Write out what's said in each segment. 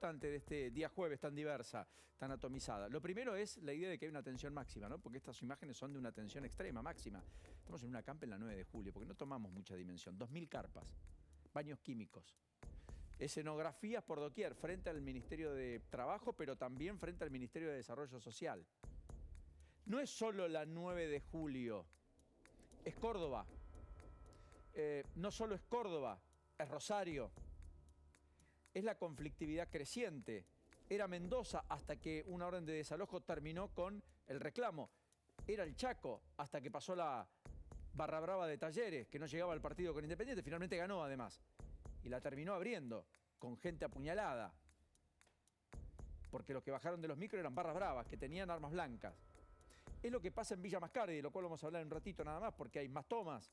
importante de este día jueves tan diversa, tan atomizada. Lo primero es la idea de que hay una tensión máxima, ¿no? Porque estas imágenes son de una tensión extrema, máxima. Estamos en una campa en la 9 de julio, porque no tomamos mucha dimensión. 2000 carpas, baños químicos, escenografías por doquier, frente al Ministerio de Trabajo, pero también frente al Ministerio de Desarrollo Social. No es solo la 9 de julio, es Córdoba. No solo es Córdoba, es Rosario. Es la conflictividad creciente. Era Mendoza hasta que una orden de desalojo terminó con el reclamo. Era el Chaco hasta que pasó la barra brava de Talleres, que no llegaba al partido con Independiente. Finalmente ganó además. Y la terminó abriendo con gente apuñalada. Porque los que bajaron de los micros eran barras bravas, que tenían armas blancas. Es lo que pasa en Villa Mascardi, de lo cual vamos a hablar en un ratito nada más, porque hay más tomas,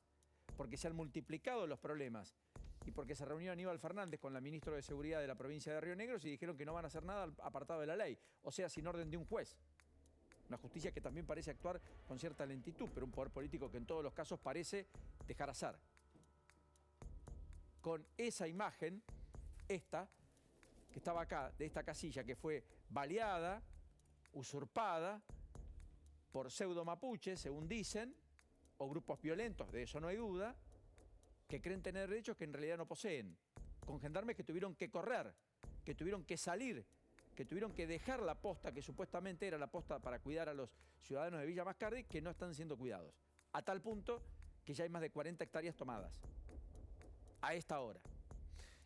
porque se han multiplicado los problemas y porque se reunió Aníbal Fernández con la ministra de Seguridad de la provincia de Río Negro y dijeron que no van a hacer nada apartado de la ley, o sea, sin orden de un juez. Una justicia que también parece actuar con cierta lentitud, pero un poder político que en todos los casos parece dejar hacer. Con esa imagen, esta, que estaba acá, de esta casilla, que fue baleada, usurpada por pseudo mapuches, según dicen, o grupos violentos, de eso no hay duda, que creen tener derechos que en realidad no poseen. Con gendarmes que tuvieron que correr, que tuvieron que salir, que tuvieron que dejar la posta que supuestamente era la posta para cuidar a los ciudadanos de Villa Mascardi, que no están siendo cuidados. A tal punto que ya hay más de 40 hectáreas tomadas. A esta hora.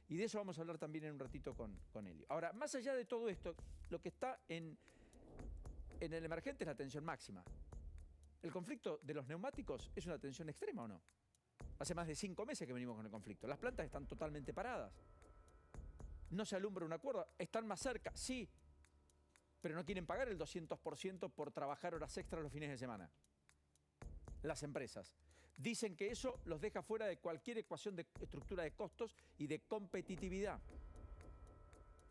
Y de eso vamos a hablar también en un ratito con Elio. Ahora, más allá de todo esto, lo que está en el emergente es la tensión máxima. ¿El conflicto de los neumáticos es una tensión extrema o no? Hace más de 5 meses que venimos con el conflicto. Las plantas están totalmente paradas. No se alumbra un acuerdo. ¿Están más cerca? Sí. Pero no quieren pagar el 200% por trabajar horas extras los fines de semana. Las empresas. Dicen que eso los deja fuera de cualquier ecuación de estructura de costos y de competitividad.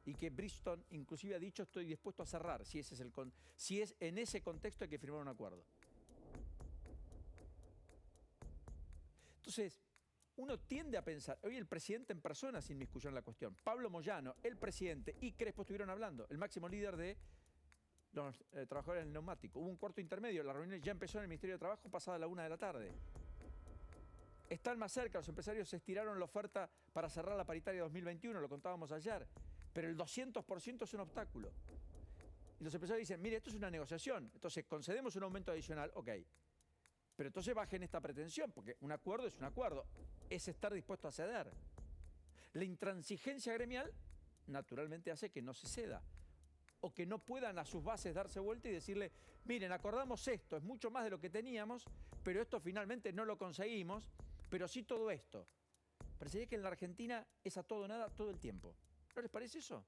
Y que Bridgestone inclusive ha dicho estoy dispuesto a cerrar si es en ese contexto hay que firmar un acuerdo. Entonces, uno tiende a pensar, hoy el presidente en persona se inmiscuyó en la cuestión. Pablo Moyano, el presidente y Crespo estuvieron hablando, el máximo líder de los trabajadores del neumático. Hubo un cuarto intermedio, la reunión ya empezó en el Ministerio de Trabajo pasada la 1 de la tarde. Están más cerca, los empresarios estiraron la oferta para cerrar la paritaria 2021, lo contábamos ayer, pero el 200% es un obstáculo. Y los empresarios dicen, mire, esto es una negociación, entonces concedemos un aumento adicional, ok. Pero entonces bajen esta pretensión, porque un acuerdo es un acuerdo, es estar dispuesto a ceder. La intransigencia gremial naturalmente hace que no se ceda, o que no puedan a sus bases darse vuelta y decirle, miren, acordamos esto, es mucho más de lo que teníamos, pero esto finalmente no lo conseguimos, pero sí todo esto. Parecería que en la Argentina es a todo o nada todo el tiempo. ¿No les parece eso?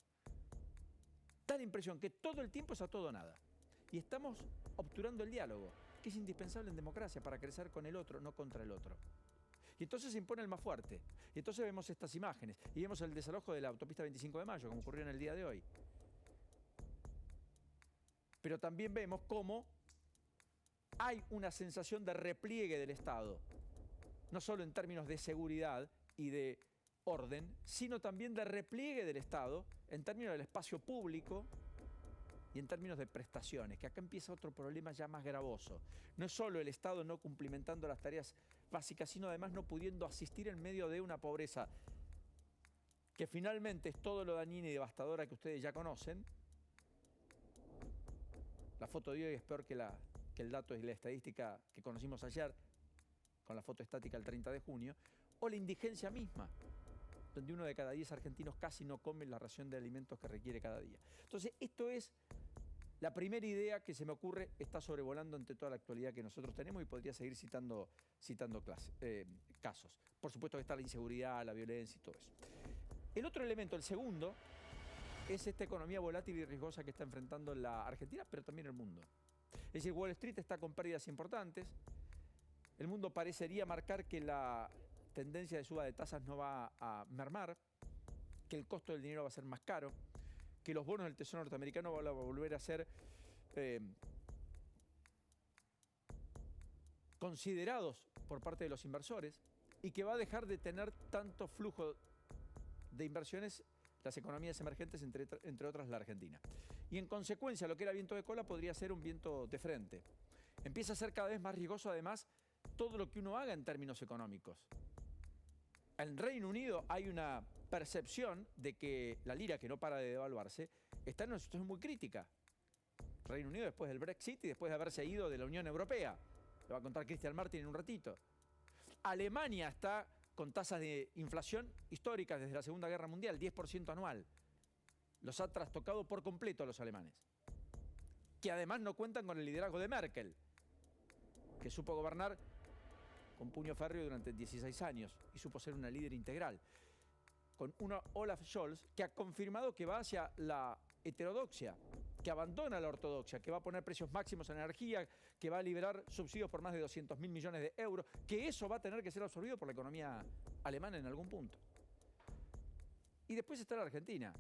Da la impresión que todo el tiempo es a todo o nada. Y estamos obturando el diálogo, que es indispensable en democracia para crecer con el otro, no contra el otro. Y entonces se impone el más fuerte. Y entonces vemos estas imágenes. Y vemos el desalojo de la autopista 25 de mayo, como ocurrió en el día de hoy. Pero también vemos cómo hay una sensación de repliegue del Estado. No solo en términos de seguridad y de orden, sino también de repliegue del Estado en términos del espacio público y en términos de prestaciones, que acá empieza otro problema ya más gravoso. No es solo el Estado no cumplimentando las tareas básicas, sino además no pudiendo asistir en medio de una pobreza que finalmente es todo lo dañina y devastadora que ustedes ya conocen. La foto de hoy es peor que el dato y la estadística que conocimos ayer, con la foto estática el 30 de junio, o la indigencia misma, donde 1 de cada 10 argentinos casi no come la ración de alimentos que requiere cada día. Entonces, esto es la primera idea que se me ocurre, está sobrevolando ante toda la actualidad que nosotros tenemos y podría seguir citando casos. Por supuesto que está la inseguridad, la violencia y todo eso. El otro elemento, el segundo, es esta economía volátil y riesgosa que está enfrentando la Argentina, pero también el mundo. Es decir, Wall Street está con pérdidas importantes. El mundo parecería marcar que la tendencia de suba de tasas no va a mermar, que el costo del dinero va a ser más caro, que los bonos del Tesoro norteamericano van a volver a ser considerados por parte de los inversores y que va a dejar de tener tanto flujo de inversiones las economías emergentes, entre otras la Argentina. Y en consecuencia, lo que era viento de cola podría ser un viento de frente. Empieza a ser cada vez más riesgoso, además, todo lo que uno haga en términos económicos. En Reino Unido hay una percepción de que la lira, que no para de devaluarse, está en una situación muy crítica. Reino Unido después del Brexit y después de haberse ido de la Unión Europea. Lo va a contar Christian Martin en un ratito. Alemania está con tasas de inflación históricas desde la Segunda Guerra Mundial, 10% anual. Los ha trastocado por completo a los alemanes. Que además no cuentan con el liderazgo de Merkel, que supo gobernar con puño férreo durante 16 años y supo ser una líder integral. Con una Olaf Scholz que ha confirmado que va hacia la heterodoxia, que abandona la ortodoxia, que va a poner precios máximos en energía, que va a liberar subsidios por más de 200.000 millones de euros, que eso va a tener que ser absorbido por la economía alemana en algún punto. Y después está la Argentina.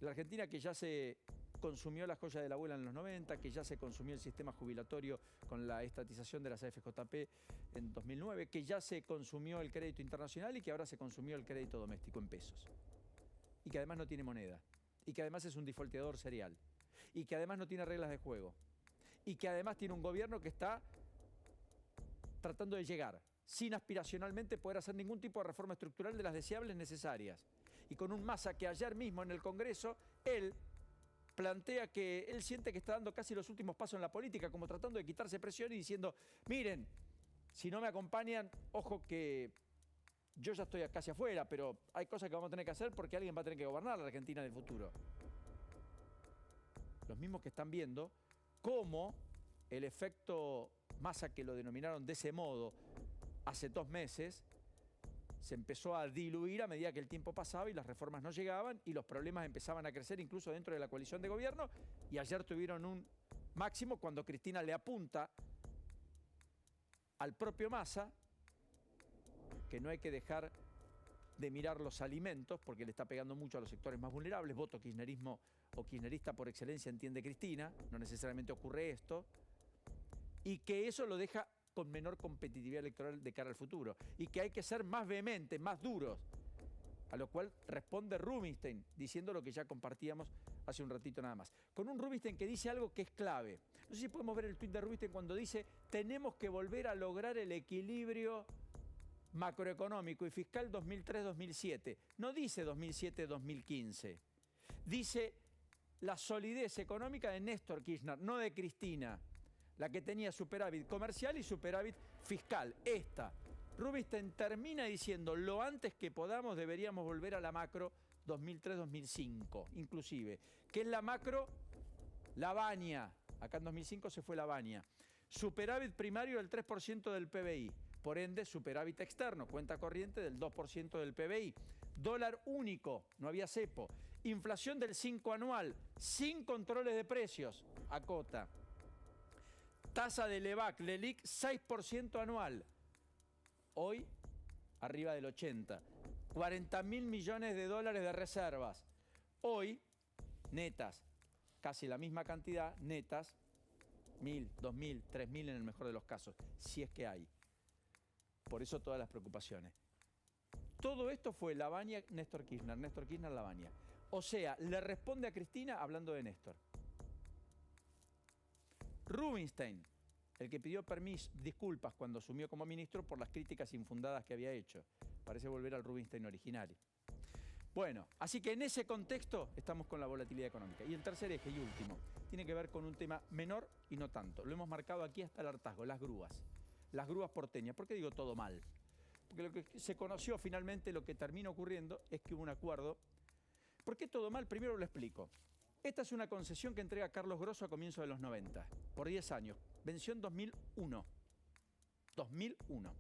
La Argentina que ya se consumió la joya de la abuela en los 90, que ya se consumió el sistema jubilatorio con la estatización de las AFJP en 2009, que ya se consumió el crédito internacional y que ahora se consumió el crédito doméstico en pesos. Y que además no tiene moneda. Y que además es un defaulteador serial. Y que además no tiene reglas de juego. Y que además tiene un gobierno que está tratando de llegar, sin aspiracionalmente poder hacer ningún tipo de reforma estructural de las deseables necesarias. Y con un Massa que ayer mismo en el Congreso, él plantea que él siente que está dando casi los últimos pasos en la política, como tratando de quitarse presión y diciendo, miren, si no me acompañan, ojo que yo ya estoy casi afuera, pero hay cosas que vamos a tener que hacer porque alguien va a tener que gobernar la Argentina del futuro. Los mismos que están viendo cómo el efecto Massa, que lo denominaron de ese modo hace 2 meses, se empezó a diluir a medida que el tiempo pasaba y las reformas no llegaban y los problemas empezaban a crecer incluso dentro de la coalición de gobierno. Y ayer tuvieron un máximo cuando Cristina le apunta al propio Massa que no hay que dejar de mirar los alimentos porque le está pegando mucho a los sectores más vulnerables. Voto kirchnerismo o kirchnerista por excelencia, entiende Cristina, no necesariamente ocurre esto, y que eso lo deja con menor competitividad electoral de cara al futuro, y que hay que ser más vehementes, más duros, a lo cual responde Rubinstein, diciendo lo que ya compartíamos hace un ratito nada más. Con un Rubinstein que dice algo que es clave. No sé si podemos ver el tuit de Rubinstein cuando dice tenemos que volver a lograr el equilibrio macroeconómico y fiscal 2003-2007. No dice 2007-2015. Dice la solidez económica de Néstor Kirchner, no de Cristina, la que tenía superávit comercial y superávit fiscal. Esta. Rubinstein termina diciendo lo antes que podamos deberíamos volver a la macro 2003-2005, inclusive. ¿Qué es la macro? La Baña. Acá en 2005 se fue la Baña. Superávit primario del 3% del PBI. Por ende, superávit externo, cuenta corriente del 2% del PBI. Dólar único, no había cepo. Inflación del 5 anual, sin controles de precios, acota. Tasa de LEVAC, LELIC, 6% anual. Hoy, arriba del 80. 40.000 millones de dólares de reservas. Hoy, netas, casi la misma cantidad, netas, 1.000, 2.000, 3.000 en el mejor de los casos, si es que hay. Por eso todas las preocupaciones. Todo esto fue la Baña, Néstor Kirchner, la Baña. O sea, le responde a Cristina hablando de Néstor. Rubinstein, el que pidió disculpas cuando asumió como ministro por las críticas infundadas que había hecho. Parece volver al Rubinstein original. Bueno, así que en ese contexto estamos con la volatilidad económica. Y el tercer eje y último tiene que ver con un tema menor y no tanto. Lo hemos marcado aquí hasta el hartazgo, las grúas. Las grúas porteñas. ¿Por qué digo todo mal? Porque lo que se conoció finalmente, lo que termina ocurriendo es que hubo un acuerdo. ¿Por qué todo mal? Primero lo explico. Esta es una concesión que entrega Carlos Grosso a comienzos de los 90, por 10 años. Venció en 2001. 2001.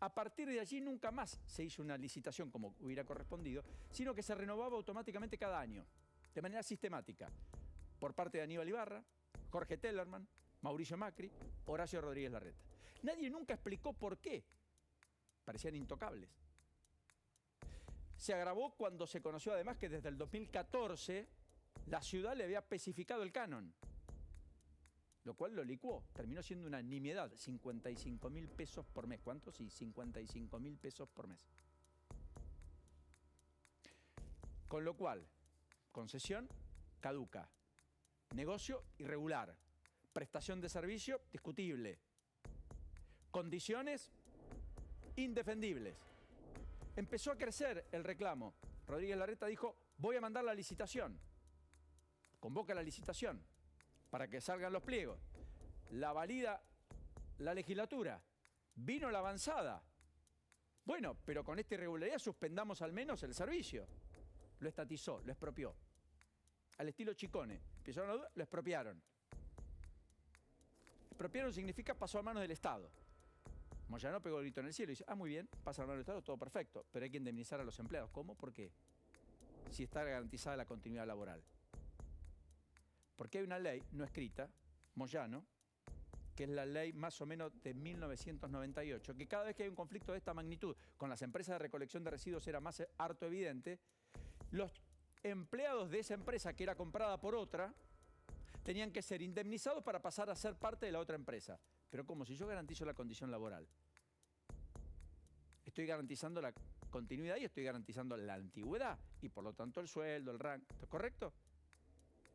A partir de allí nunca más se hizo una licitación como hubiera correspondido, sino que se renovaba automáticamente cada año, de manera sistemática, por parte de Aníbal Ibarra, Jorge Tellerman, Mauricio Macri, Horacio Rodríguez Larreta. Nadie nunca explicó por qué. Parecían intocables. Se agravó cuando se conoció además que desde el 2014 la ciudad le había especificado el canon, lo cual lo licuó. Terminó siendo una nimiedad, 55.000 pesos por mes. ¿Cuánto? Sí, 55.000 pesos por mes. Con lo cual, concesión caduca, negocio irregular, prestación de servicio discutible, condiciones indefendibles. Empezó a crecer el reclamo. Rodríguez Larreta dijo, voy a mandar la licitación. Convoca la licitación para que salgan los pliegos. La valida la legislatura. Vino la avanzada. Bueno, pero con esta irregularidad suspendamos al menos el servicio. Lo estatizó, lo expropió. Al estilo Chicone. Empezaron a dudar, lo expropiaron. Expropiaron significa pasó a manos del Estado. Moyano pegó el grito en el cielo y dice, muy bien, pasa a manos del Estado, todo perfecto, pero hay que indemnizar a los empleados. ¿Cómo? ¿Por qué? Si está garantizada la continuidad laboral. Porque hay una ley no escrita, Moyano, que es la ley más o menos de 1998, que cada vez que hay un conflicto de esta magnitud con las empresas de recolección de residuos era más harto evidente, los empleados de esa empresa que era comprada por otra tenían que ser indemnizados para pasar a ser parte de la otra empresa. Pero como si yo garantizo la condición laboral, estoy garantizando la continuidad y estoy garantizando la antigüedad y por lo tanto el sueldo, el rango, ¿está correcto?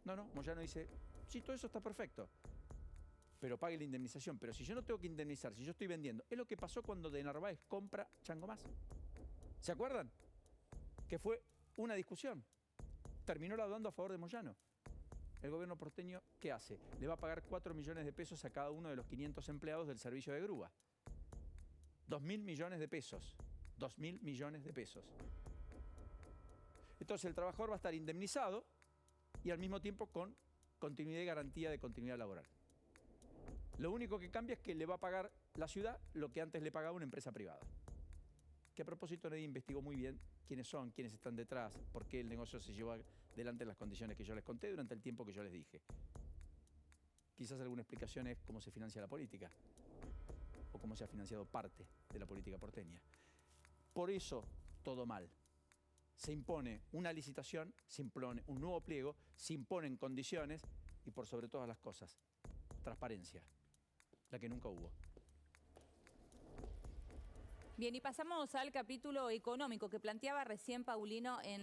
No, Moyano dice, sí, todo eso está perfecto, pero pague la indemnización. Pero si yo no tengo que indemnizar, si yo estoy vendiendo, es lo que pasó cuando de Narváez compra Changomás. ¿Se acuerdan? Que fue una discusión. Terminó laudando a favor de Moyano. El gobierno porteño, ¿qué hace? Le va a pagar 4 millones de pesos a cada uno de los 500 empleados del servicio de grúa. 2.000 millones de pesos. 2.000 millones de pesos. Entonces el trabajador va a estar indemnizado y al mismo tiempo con continuidad y garantía de continuidad laboral. Lo único que cambia es que le va a pagar la ciudad lo que antes le pagaba una empresa privada. Que a propósito nadie investigó muy bien quiénes son, quiénes están detrás, por qué el negocio se llevó adelante en las condiciones que yo les conté durante el tiempo que yo les dije. Quizás alguna explicación es cómo se financia la política o cómo se ha financiado parte de la política porteña. Por eso, todo mal. Se impone una licitación, se impone un nuevo pliego, se imponen condiciones y por sobre todas las cosas, transparencia, la que nunca hubo. Bien, y pasamos al capítulo económico que planteaba recién Paulino en la